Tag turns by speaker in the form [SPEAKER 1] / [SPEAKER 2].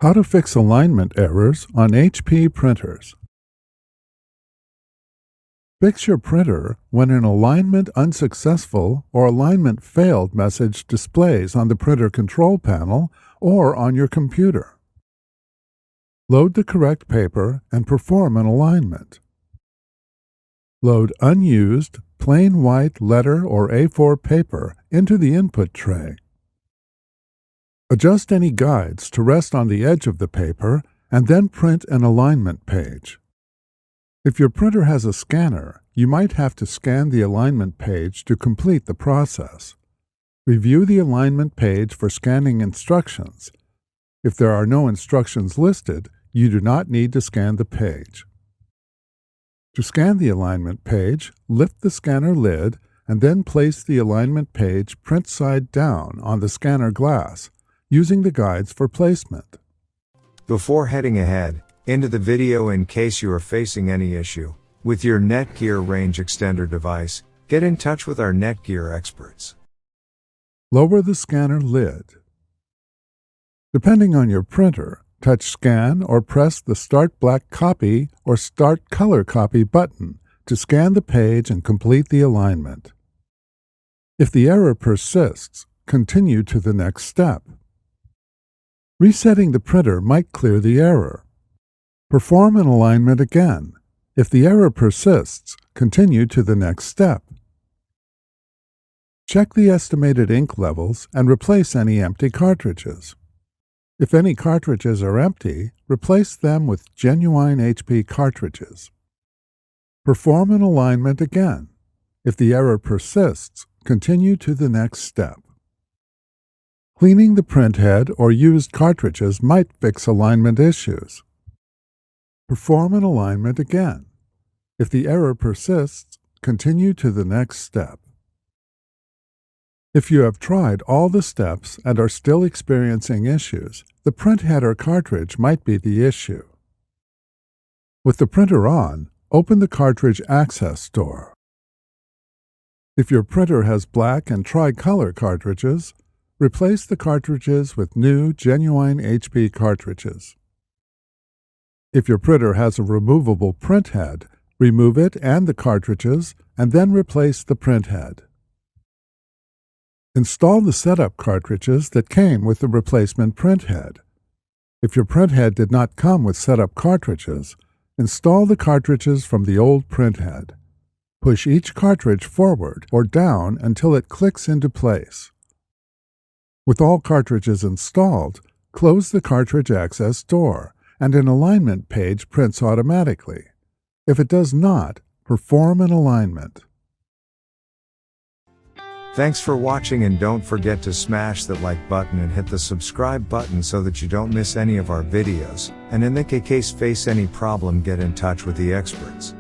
[SPEAKER 1] How to fix alignment errors on HP printers. Fix your printer when an alignment unsuccessful or alignment failed message displays on the printer control panel or on your computer. Load the correct paper and perform an alignment. Load unused, plain white letter or A4 paper into the input tray. Adjust any guides to rest on the edge of the paper and then print an alignment page. If your printer has a scanner, you might have to scan the alignment page to complete the process. Review the alignment page for scanning instructions. If there are no instructions listed, you do not need to scan the page. To scan the alignment page, lift the scanner lid and then place the alignment page print side down on the scanner glass, using the guides for placement.
[SPEAKER 2] Before heading ahead into the video, in case you are facing any issue with your Netgear range extender device, get in touch with our Netgear experts.
[SPEAKER 1] Lower the scanner lid. Depending on your printer, touch Scan or press the Start Black Copy or Start Color Copy button to scan the page and complete the alignment. If the error persists, continue to the next step. Resetting the printer might clear the error. Perform an alignment again. If the error persists, continue to the next step. Check the estimated ink levels and replace any empty cartridges. If any cartridges are empty, replace them with genuine HP cartridges. Perform an alignment again. If the error persists, continue to the next step. Cleaning the printhead or used cartridges might fix alignment issues. Perform an alignment again. If the error persists, continue to the next step. If you have tried all the steps and are still experiencing issues, the printhead or cartridge might be the issue. With the printer on, open the cartridge access door. If your printer has black and tricolor cartridges, replace the cartridges with new, genuine HP cartridges. If your printer has a removable printhead, remove it and the cartridges, and then replace the printhead. Install the setup cartridges that came with the replacement printhead. If your printhead did not come with setup cartridges, install the cartridges from the old printhead. Push each cartridge forward or down until it clicks into place. With all cartridges installed, close the cartridge access door, and an alignment page prints automatically. If it does not, perform an alignment.
[SPEAKER 2] Thanks for watching, and don't forget to smash that like button and hit the subscribe button so that you don't miss any of our videos, and in the case face any problem, get in touch with the experts.